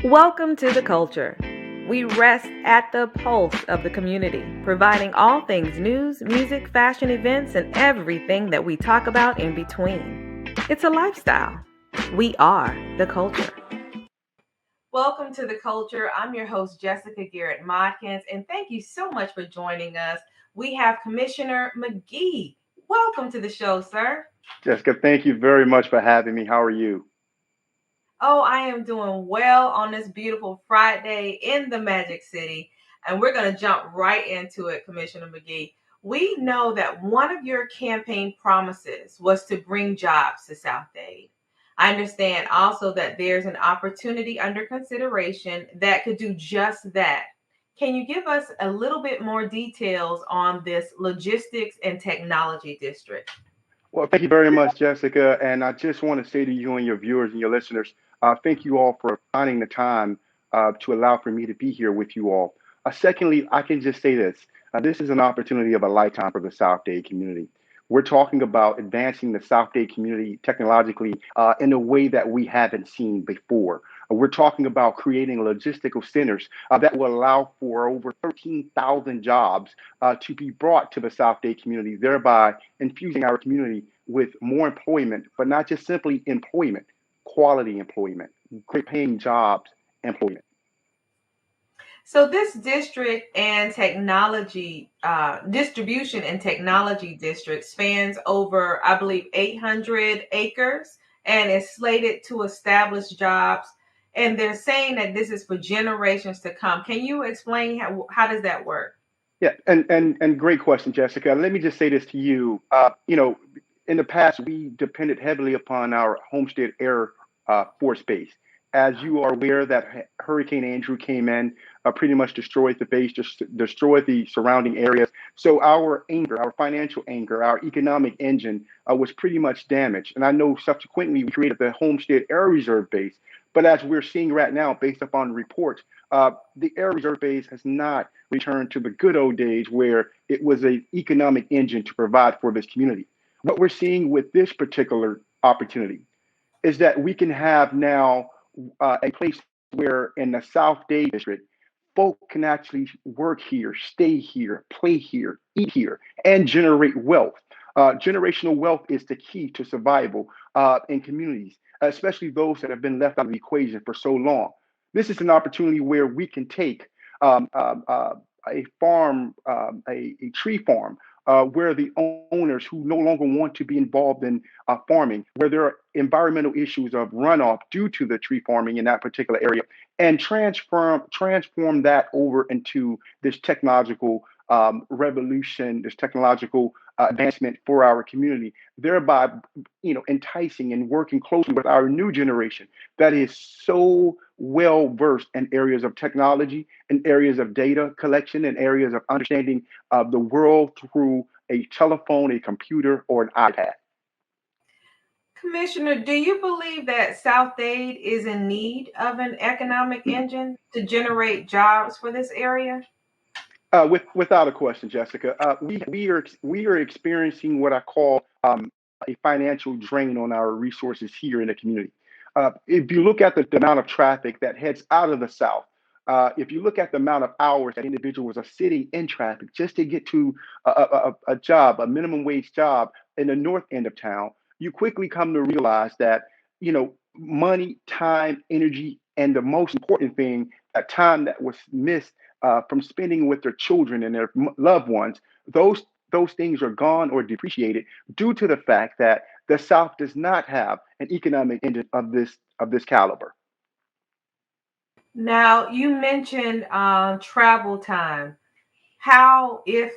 Welcome to the culture. We rest at the pulse of the community, providing all things news, music, fashion, events, and everything that we talk about in between. It's a lifestyle. We are the culture. Welcome to the culture. I'm your host, Jessica Garrett Modkins, and thank you so much for joining us. We have Commissioner McGhee. Welcome to the show, sir. Jessica, thank you very much for having me. How are you? Oh, I am doing well on this beautiful Friday in the Magic City. And we're going to jump right into it, Commissioner McGhee. We know that one of your campaign promises was to bring jobs to South Dade. I understand also that there's an opportunity under consideration that could do just that. Can you give us a little bit more details on this logistics and technology district? Well, thank you very much, Jessica. And I just want to say to you and your viewers and your listeners, thank you all for finding the time to allow for me to be here with you all. Secondly, I can just say this. This is an opportunity of a lifetime for the South Dade community. We're talking about advancing the South Dade community technologically in a way that we haven't seen before. We're talking about creating logistical centers that will allow for over 13,000 jobs to be brought to the South Dade community, thereby infusing our community with more employment, but not just simply employment, quality employment, great paying jobs, employment. So this district and technology distribution and technology district spans over, I believe, 800 acres and is slated to establish jobs. And they're saying that this is for generations to come. Can you explain how does that work? Yeah, and great question, Jessica. Let me just say this to you. In the past, we depended heavily upon our homestead air force base. As you are aware, that Hurricane Andrew came in, pretty much destroyed the base, just destroyed the surrounding areas. So our anchor, our financial anchor, our economic engine was pretty much damaged. And I know subsequently we created the Homestead Air Reserve Base. But as we're seeing right now, based upon reports, the Air Reserve Base has not returned to the good old days where it was an economic engine to provide for this community. What we're seeing with this particular opportunity is that we can have now a place where in the South Dade district, folk can actually work here, stay here, play here, eat here, and generate wealth. Generational wealth is the key to survival in communities, especially those that have been left out of the equation for so long. This is an opportunity where we can take um, um, uh, a farm, a tree farm, where the owners who no longer want to be involved in farming, where there are environmental issues of runoff due to the tree farming in that particular area, and transform that over into this technological revolution, this technological advancement for our community, thereby, enticing and working closely with our new generation that is so well versed in areas of technology, in areas of data collection, in areas of understanding the world through a telephone, a computer, or an iPad. Commissioner, do you believe that South Dade is in need of an economic engine to generate jobs for this area? Without a question, Jessica, we are experiencing what I call a financial drain on our resources here in the community. If you look at the amount of traffic that heads out of the South, if you look at the amount of hours that individuals are sitting in traffic just to get to a job, a minimum wage job in the north end of town, you quickly come to realize that money, time, energy, and the most important thing, that time that was missed from spending with their children and their loved ones, those things are gone or depreciated due to the fact that the South does not have an economic engine of this caliber. Now, you mentioned travel time. How, if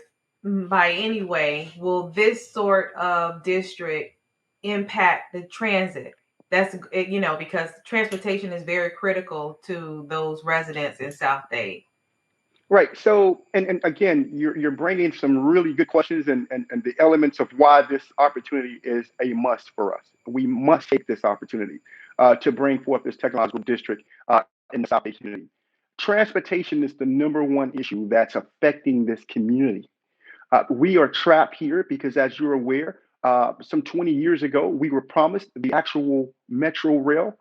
by any way, will this sort of district impact the transit? Because transportation is very critical to those residents in South Dade. Right. So, and again, you're bringing some really good questions and the elements of why this opportunity is a must for us. We must take this opportunity to bring forth this technological district in the South Bay community. Transportation is the number one issue that's affecting this community. We are trapped here because, as you're aware, some 20 years ago, we were promised the actual metro rail.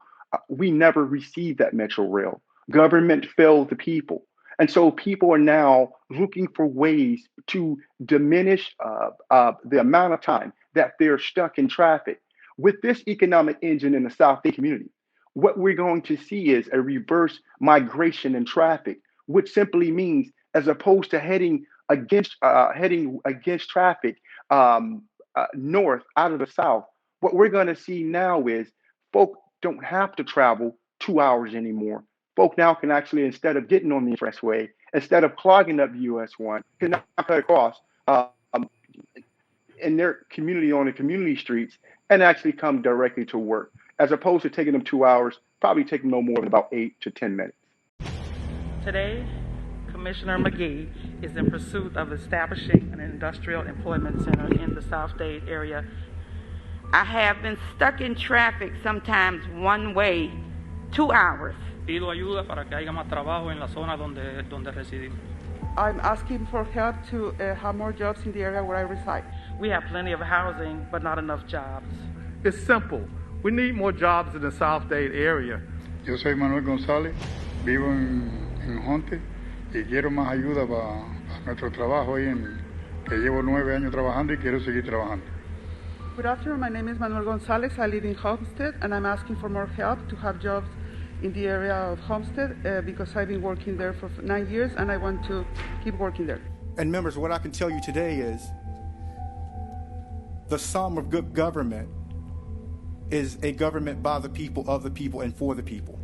We never received that metro rail. Government failed the people. And so people are now looking for ways to diminish the amount of time that they're stuck in traffic. With this economic engine in the South Dade community, what we're going to see is a reverse migration in traffic, which simply means as opposed to heading against traffic north out of the south, what we're going to see now is folk don't have to travel 2 hours anymore. Folk now can actually, instead of getting on the expressway, instead of clogging up US 1, can now cut across in their community on the community streets and actually come directly to work, as opposed to taking them 2 hours, probably taking no more than about 8 to 10 minutes. Today, Commissioner McGhee is in pursuit of establishing an industrial employment center in the South Dade area. I have been stuck in traffic, sometimes one way, 2 hours. Pido ayuda para que haya más trabajo en la zona donde residimos. I'm asking for help to have more jobs in the area where I reside. We have plenty of housing, but not enough jobs. It's simple. We need more jobs in the South Dade area. Yo soy Manuel González, vivo en Honte y quiero más ayuda para nuestro trabajo ahí, que llevo 9 años trabajando y quiero seguir trabajando. Good afternoon, my name is Manuel González. I live in Homestead and I'm asking for more help to have jobs in the area of Homestead because I've been working there for 9 years and I want to keep working there. And members, what I can tell you today is the sum of good government is a government by the people, of the people, and for the people.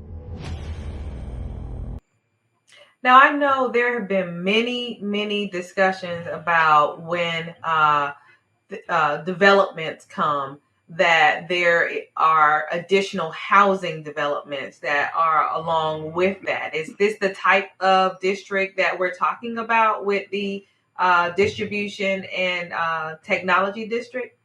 Now, I know there have been many discussions about when developments come, that there are additional housing developments that are along with that. Is this the type of district that we're talking about with the distribution and technology district?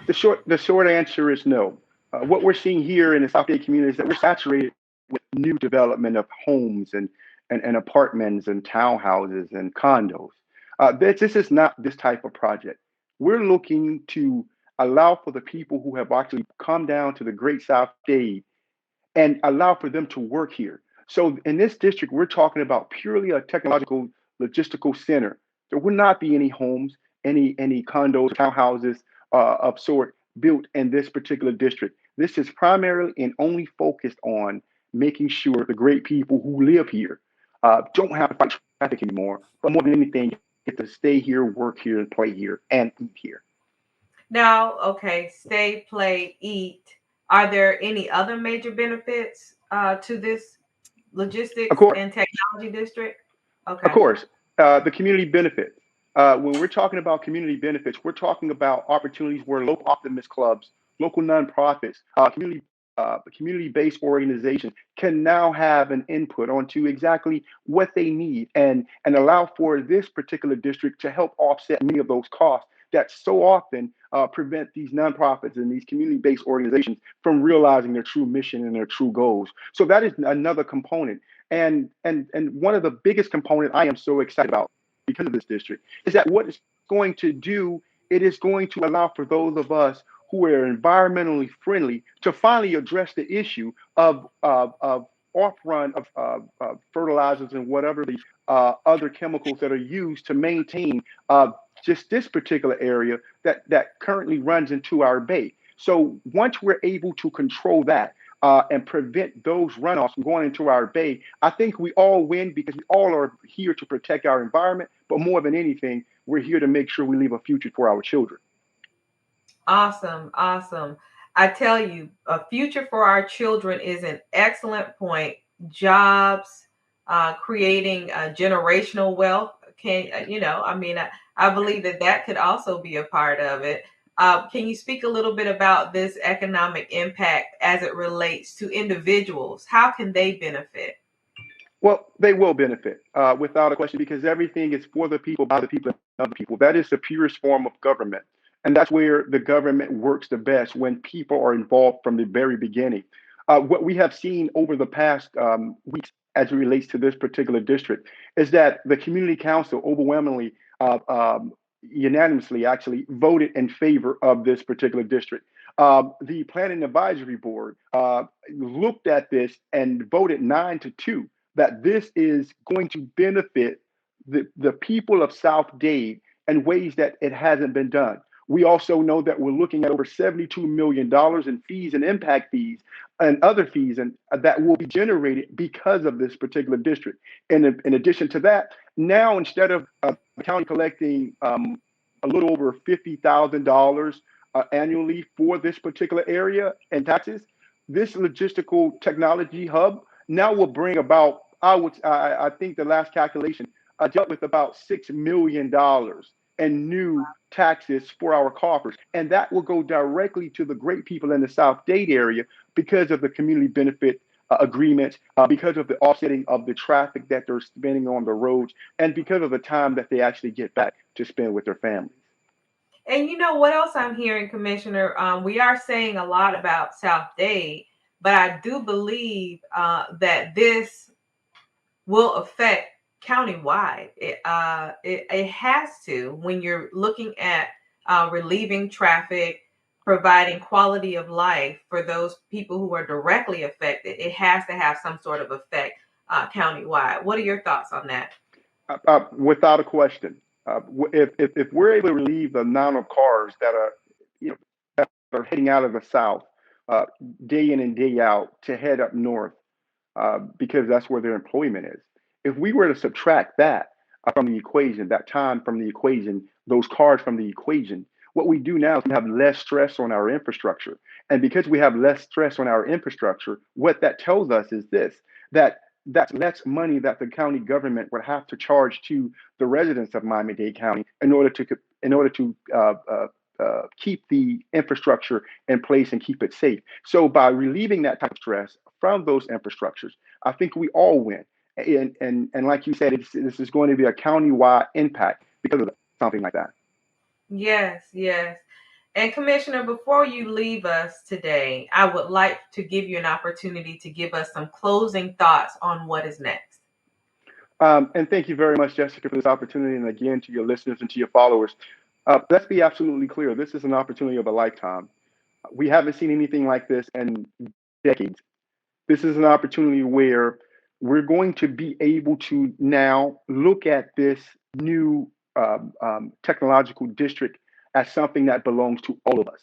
The short answer is no. What we're seeing here in the South Dade community is that we're saturated with new development of homes and apartments and townhouses and condos. This is not this type of project. We're looking to allow for the people who have actually come down to the Great South Dade and allow for them to work here. So in this district, we're talking about purely a technological logistical center. There will not be any homes, any condos, townhouses of sort built in this particular district. This is primarily and only focused on making sure the great people who live here don't have to fight traffic anymore, but more than anything, get to stay here, work here, and play here, and eat here. Now, okay, stay, play, eat. Are there any other major benefits to this logistics and technology district? Okay. Of course, the community benefits. When we're talking about community benefits, we're talking about opportunities where local optimist clubs, local nonprofits, community-based organizations can now have an input onto exactly what they need and allow for this particular district to help offset many of those costs that so often prevent these nonprofits and these community-based organizations from realizing their true mission and their true goals. So that is another component. And one of the biggest components I am so excited about because of this district is that what it's going to do, it is going to allow for those of us who are environmentally friendly to finally address the issue of off-run of fertilizers and whatever the other chemicals that are used to maintain just this particular area that currently runs into our bay. So once we're able to control that and prevent those runoffs from going into our bay, I think we all win because we all are here to protect our environment. But more than anything, we're here to make sure we leave a future for our children. Awesome. I tell you, a future for our children is an excellent point. Jobs, creating generational wealth. I believe that could also be a part of it. Can you speak a little bit about this economic impact as it relates to individuals? How can they benefit? Well, they will benefit without a question, because everything is for the people, by the people, and of the people. That is the purest form of government. And that's where the government works the best, when people are involved from the very beginning. What we have seen over the past weeks as it relates to this particular district is that the community council overwhelmingly, unanimously actually voted in favor of this particular district. The planning advisory board looked at this and voted 9-2. that this is going to benefit the people of South Dade in ways that it hasn't been done. We also know that we're looking at over $72 million in fees and impact fees and other fees and that will be generated because of this particular district. And in addition to that, now instead of the county collecting a little over $50,000 annually for this particular area in taxes, this logistical technology hub now will bring about, I think the last calculation dealt with about $6 million in new taxes for our coffers. And that will go directly to the great people in the South Dade area because of the community benefit agreements, because of the offsetting of the traffic that they're spending on the roads, and because of the time that they actually get back to spend with their families. And you know what else I'm hearing, Commissioner? We are saying a lot about South Dade, but I do believe that this will affect countywide. It has to when you're looking at relieving traffic, providing quality of life for those people who are directly affected. It has to have some sort of effect countywide. What are your thoughts on that? Without a question. If we're able to relieve the amount of cars that are, that are heading out of the South uh, day in and day out to head up north, because that's where their employment is. If we were to subtract that from the equation, that time from the equation, those cars from the equation, what we do now is we have less stress on our infrastructure. And because we have less stress on our infrastructure, what that tells us is this, that that's less money that the county government would have to charge to the residents of Miami-Dade County in order to keep the infrastructure in place and keep it safe. So by relieving that type of stress from those infrastructures, I think we all win. And like you said, this is going to be a countywide impact because of something like that. Yes, yes. And Commissioner, before you leave us today, I would like to give you an opportunity to give us some closing thoughts on what is next. And thank you very much, Jessica, for this opportunity. And again, to your listeners and to your followers, let's be absolutely clear. This is an opportunity of a lifetime. We haven't seen anything like this in decades. This is an opportunity where we're going to be able to now look at this new technological district as something that belongs to all of us.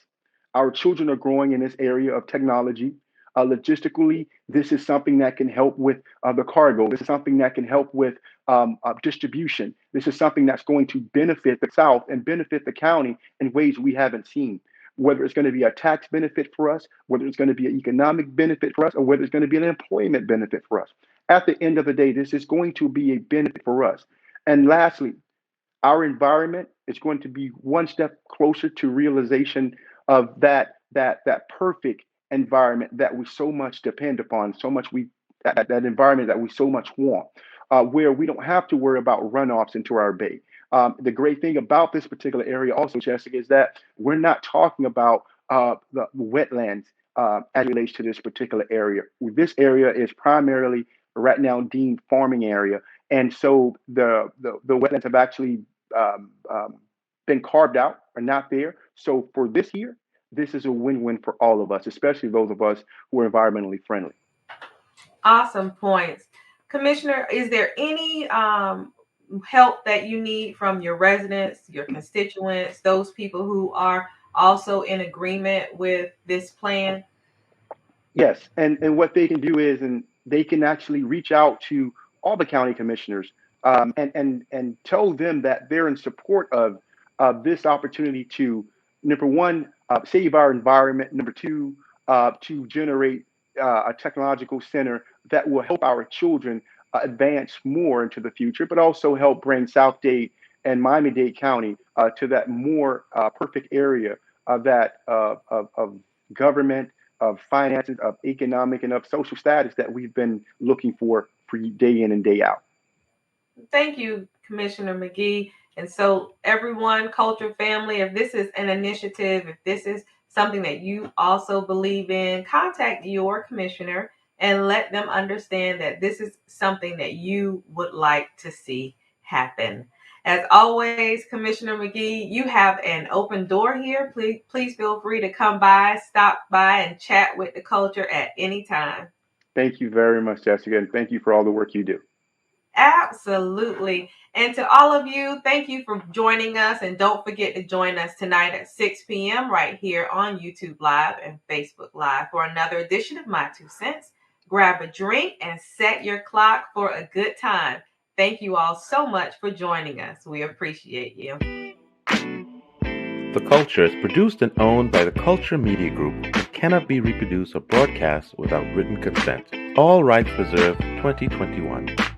Our children are growing in this area of technology. Logistically, this is something that can help with the cargo. This is something that can help with distribution. This is something that's going to benefit the South and benefit the county in ways we haven't seen, whether it's going to be a tax benefit for us, whether it's going to be an economic benefit for us, or whether it's going to be an employment benefit for us. At the end of the day, this is going to be a benefit for us. And lastly, our environment is going to be one step closer to realization of that perfect environment that we so much depend upon, so much that environment that we so much want, where we don't have to worry about runoffs into our bay. The great thing about this particular area, also, Jessica, is that we're not talking about the wetlands as it relates to this particular area. This area is primarily right now deemed farming area, and so the wetlands have actually been carved out, are not there. So for this year, this is a win-win for all of us, especially those of us who are environmentally friendly. Awesome points. Commissioner, is there any help that you need from your residents, your constituents, those people who are also in agreement with this plan? Yes, and what they can do is, and they can actually reach out to all the county commissioners and tell them that they're in support of this opportunity to, number one, save our environment. Number two, to generate a technological center that will help our children advance more into the future, but also help bring South Dade and Miami-Dade County to that more perfect area of government, of finances, of economic, and of social status that we've been looking for day in and day out. Thank you, Commissioner McGhee. And so, everyone, culture family, if this is an initiative, if this is something that you also believe in, contact your commissioner and let them understand that this is something that you would like to see happen. As always, Commissioner McGhee, you have an open door here. Please feel free to come by, stop by, and chat with the culture at any time. Thank you very much, Jessica, and thank you for all the work you do. Absolutely. And to all of you, thank you for joining us. And don't forget to join us tonight at 6 p.m. right here on YouTube Live and Facebook Live for another edition of My Two Cents. Grab a drink and set your clock for a good time. Thank you all so much for joining us. We appreciate you. The Culture is produced and owned by the Culture Media Group and cannot be reproduced or broadcast without written consent. All rights reserved 2021.